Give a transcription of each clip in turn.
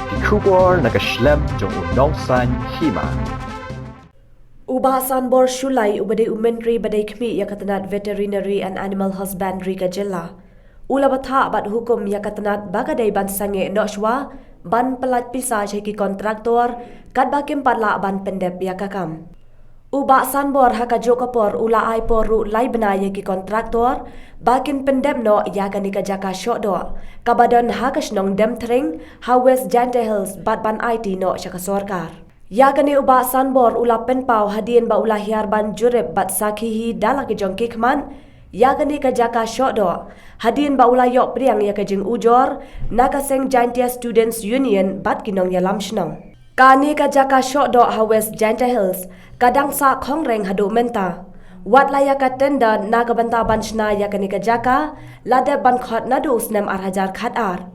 Kikubor nakaslem jong unongsan hima. Ubahasan bor Shulai ubade umentri badai kmi yakatanat veterinary and animal husbandry kajela. Ula batha bat hukum yakatanat bagadai ban sange noshwa ban pelat pisa jeki kontraktor kat bakim parla ban pendep yakakam. Ubahasan bor hakajo kapor ula ai poru lai bena yeki kontraktor bakin pendep no yakani kajaka shokdo kabadan hakasnong demtring hawes jante hills bat ban IT no syaka sorkar. Yakani uba sanbor ula penpau hadien ba ula hiar ban jurep bat sakihi dalak jong kikman yakani kajaka shokdo hadien ba ula yok priang yakajing ujor nakaseng Jantia Students Union bat kinong yalam shnong. Kani kajaka shokdo hawes Janta Hills kadang sa kongreng hadu menta. Wat layaka tenda nagabanta banshna yakani kajaka lade ban khot nadu snem arhajar khat ar.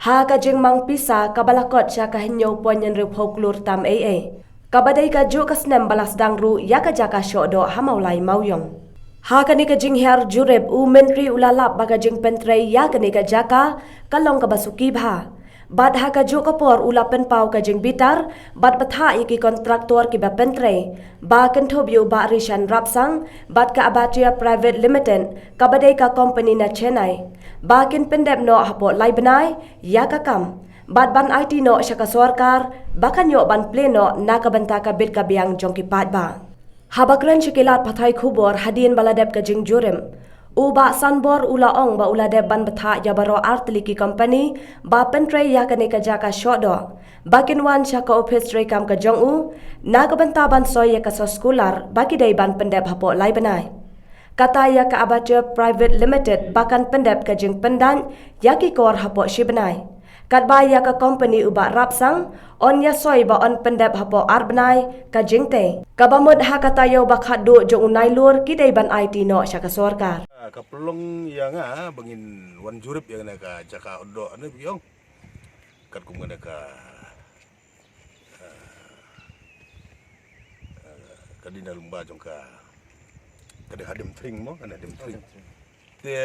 Ha kajing mang pisa kabalakot siya kahinyo ponyan rin folklore tam AA. Kabaday ka ju kasnem balas dangru yakajaka shokdo hamaulay mauyong. Ha kani kajing her jureb u mentri ulalap bagajing pentrey yakani kajaka kalong kabasuki bha. Bad ha kaju kapor ula penpau kajing bitar bad batha iki kontraktor ki ba pentrey ba kentobyo ba rishan rapsang bad ka abatia private limited kabadai ka company na Chennai bakin pendep no hapo lai benai yakakam bad ban IT no syaka sorkar bakan yo ban pleno nakabanta ka bit ka biang jongki pat ba habakran syikilat pathai khubor hadien baladep kajing jurem Uba sanbor ula ong ba ula de ban batha ya baro artliki company ba pentre ya kane kajaka shodo bakin wan syaka office re kam ka jong u nagabanta ban soy ya ka scholar baki dai ban pendep hapo lai benai kata ya ka abatia private limited bakan pendep ka jing pendan ya ki kor hapo shi benai kat ba ya ka company uba rapsang on ya soy ba on pendep hapo ar benai ka jingte kabamud ha kata yo bakhat do jong unai lur ki dai ban IT no syaka sorkar kapelong yang bangin wan jurip yang ka jaka odo ane biong kat kum ka kadina lumba jong ka kada hadem tring mo kana hadem tring te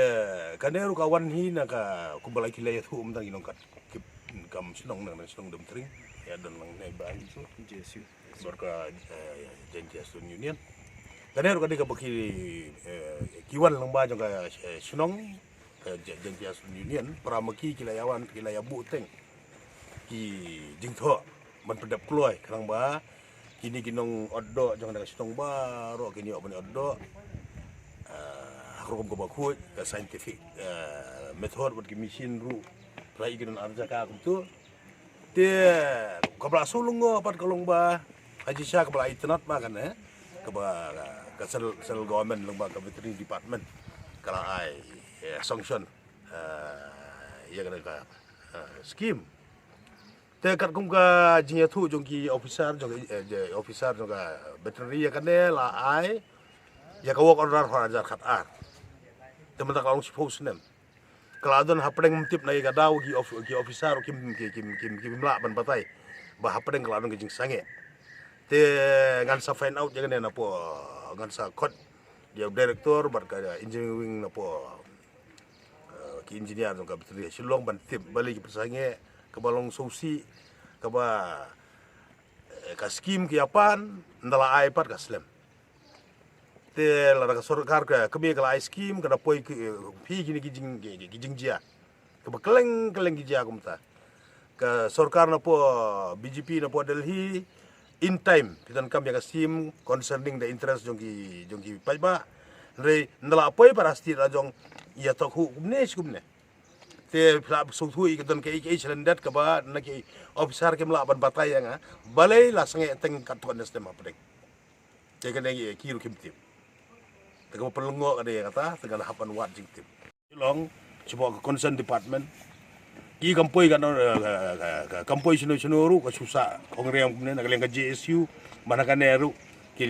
kaneru kawan hi na ka kumbalai kilai thu tang inong kat kam sinong nang sinong dem tring ya dan lang nei ba isu jesu berka Jantia Student Union kaneru kadika baki kiwan lang ba jong ka sinong Jantia Student Union pramaki kilayawan kilayabu teng ki jingtho man pedap kloy karang ba kini kinong oddo jong ka sinong ba ro kini open oddo hukum kebakut ke scientific method buat ke mesin ru rai kinon arjaka tu dia kabla sulung go pat kalong ba haji sya kabla internet ba kan kaba ke sel government lomba ke veterinary department kala ai sanction ya kan ka scheme te kat kum ka jinya thu jong ki officer jong ka veterinary ya kan la ai ya ka work order hajar khat ar teman tak langsung post nem. Keladon hapeng mtip nai gadau ki officer kim la ban batai. Ba hapeng keladon ke jing sange. Te ngan sa find out jangan na po ngan sa code dia director bar ka engineering na po ki engineer ka betul silong ban tip balik ki sange ke balong sosi ke ba ka scheme ki apan ndala iPad ka slam. Te lara sorkar ka kami kala ice cream kana poi pi gini gijing jia ke keleng jia kumta ka sorkar na po BJP na po Delhi in time pitan kam ya sim concerning the interest jongki paiba re ndala poi parasti la jong ya tok hu kumne te pla suthu i kedon ke selendat ka ba na ki officer ke mla ban batai nga balai la sange teng katon nestem apdek te kana kiru kimtip tegak pelengok ada yang kata tegak hapan wat jingtip long coba ke concern department ki kampoi kan kampoi sunu ka susah kongream kemudian nak ke JSU mana kan eru ki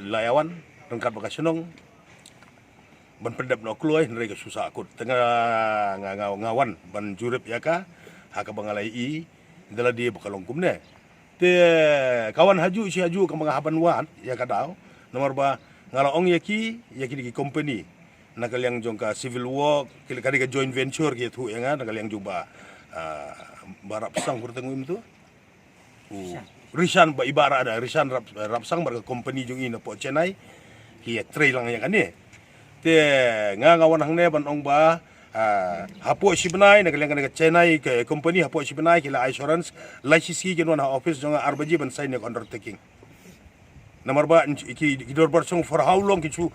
layawan rengkat bakasunong ban pendap no kluai nere ke susah akut tengah ngawan ban jurip ya ka haka bangalai i dala dia bakalong kumne te kawan haju si haju ka mga hapan wat ya kadau nomor ba ngalaong yaki di company nakal yang jong ka civil war kali ka joint venture gitu ya nga nakal yang juba barap sang bertengum tu. Rishan ba ibara ada Rishan rapsang bar company jung ina po Chennai hi trail lang ya kan ni te ngawan hang ne ban ong ba hapo sibnai na kaleng ka Chennai ke company hapo sibnai kila insurance license ki wan office jong arbaji ban sign undertaking nomor ba ki dor bar song for how long ki chu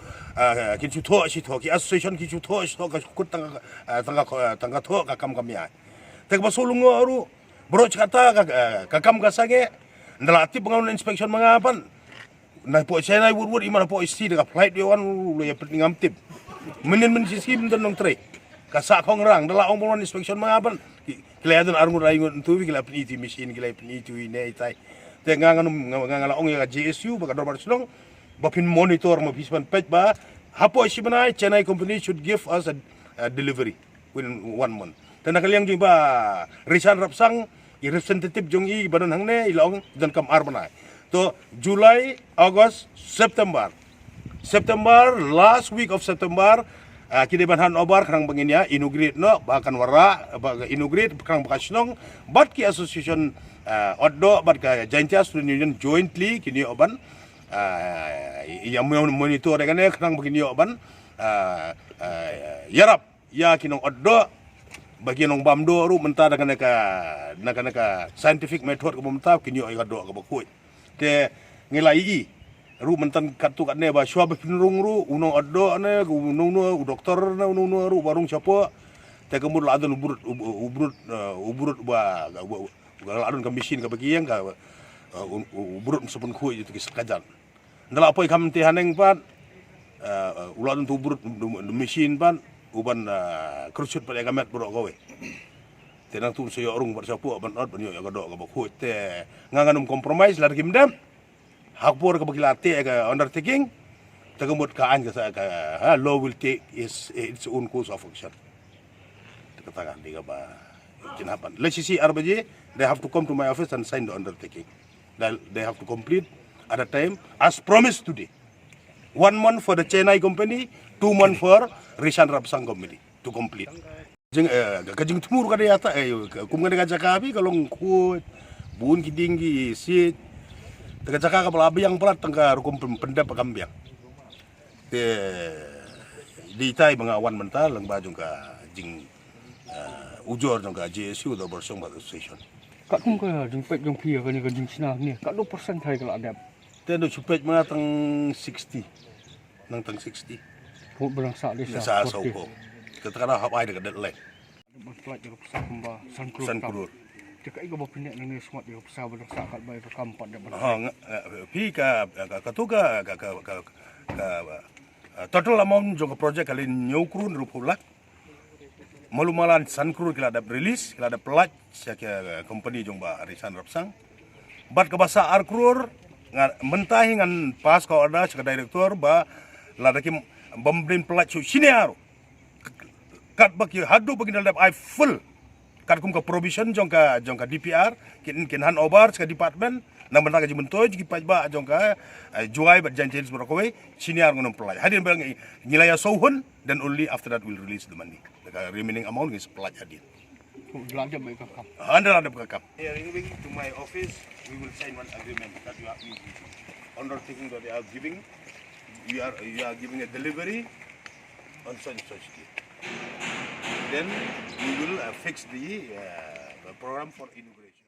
tho si tho ki association ki chu tho ka kut tanga tho ka kam ya te ba solung aru bro kata ka kam ka sage ndalati pengawan inspection mangapan na po Chennai wur imana po isti dengan flight dia wan lu ya penting tip men sisi bentar nong tre kasak kong rang dala ong pengawan inspection mangapan kelihatan arngur raingun tu kila peniti mesin kila peniti ini tai te ngangala ong ya JSU baka dorbar sunong bapin monitor ma bispan page ba hapo sibanai Chennai company should give us a delivery within 1 month dan nakaliang jing ba Rishan Rapsang representative jong i badan hang ne ilong dan kam arbanai to July, August, September last week of September kini ban han obar karang banginya inaugurate no bahkan wara inaugurate karang bakasnong bat ki association oddo bat ka Jaintia Student Union jointly kini oban yang monitor dengan karang begini oban yarap ya kinong oddo bagi nong bamdo ru menta dengan ka scientific method ko menta kinyo ay kado ka bakui te ngilai i ru mentan katu kat ne ba syua pinrung ru unong addo ne unong no doktor ne unong no ru barung siapa te kemud ladon ubrut ba ladon ka mesin ka bagi yang ka ubrut sepun kui itu kisakajan ndala apa kam te haneng pat uladon tu ubrut mesin pat uban kerucut pada gamet buruk kowe tenang tu saya orang bersapu ban ot ban yo ka do ka bakut te nganganum compromise lar kimdam hakpor ka bagilate ka undertaking tagamot ka an ka law will take its own course of action katakan diga ba kinapan let's see arbaje they have to come to my office and sign the undertaking they have to complete at a time as promised today 1 month for the Chennai company 2 months for Rishan Rapsang company to complete. Kajing tumur kada yata kum kada jakabi kalong ku bun kidinggi sit taga jaka ka palabi yang pelat tangka rukum pendap kambiang. Di tai mga awan mental lang bajong ka jing ujor jong ka JSU do bersong ba station. Kat kum ka jing pet jong pia ka ni ka jing sina ni. Kat 2% thai kala adap. Tendo supet mga tang 60 nang tang 60. Put barang sak desa. Sa ko. Katakanlah hap ai dekat deadline. Berpelat di pesah kemba San Krur. Cakap iku bapinek ni smart di pesah barang sak kat bai ka kampat dak barang. Pi ka katuga total amount jong project kali nyukrun rupula. Malumalan San Krur kila ada release, kila ada pelat sia company jong ba Rishan Rapsang. Bat ke bahasa Arkrur mentahi ngan pas kau ada sebagai direktur ba ladaki bambrin pelat su siniaru kat bagi hadu bagi dalam I full kat kum ka provision jong ka DPR kin han over ke department nang benda gaji mentoi ji paj ba jong ka juai ba jantel berakowe siniar ngon pelat hadir bang nilai sohun dan only after that will release the money the remaining amount is pelat hadir Belanja baik ka kam. Anda ada bekam. Here to my office we will sign one agreement that you are undertaking that they are giving. You are giving a delivery on such day. Then we will fix the program for inauguration.